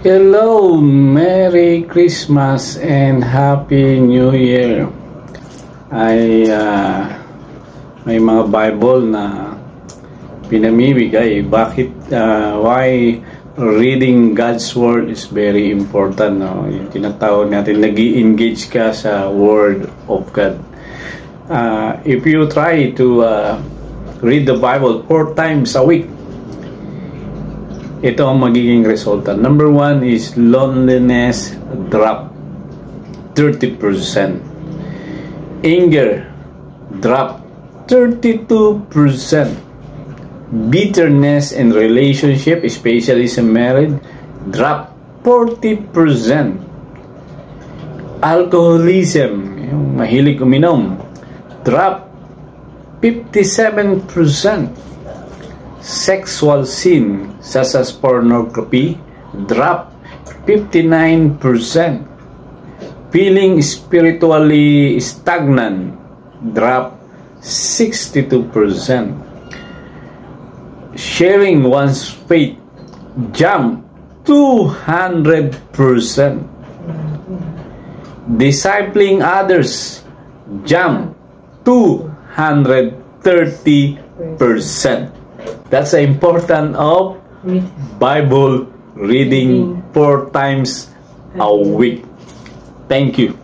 Hello, Merry Christmas and Happy New Year. May mga Bible na pinamimigay. Why reading God's Word is very important, no? Yung tinatawag natin, nag-i-engage ka sa Word of God. If you try to read the Bible 4 times a week, ito ang magiging resulta. Number 1 is loneliness drop 30%. Anger drop 32%. Bitterness in relationship, especially sa married, drop 40%. Alcoholism, yung mahilig uminom, drop 57%. Sexual sin, such as pornography, drop 59%. Feeling spiritually stagnant, drop 62%. Sharing one's faith, jump 200%. Discipling others, jump 230%. That's the importance of Bible reading 4 times a week. Thank you.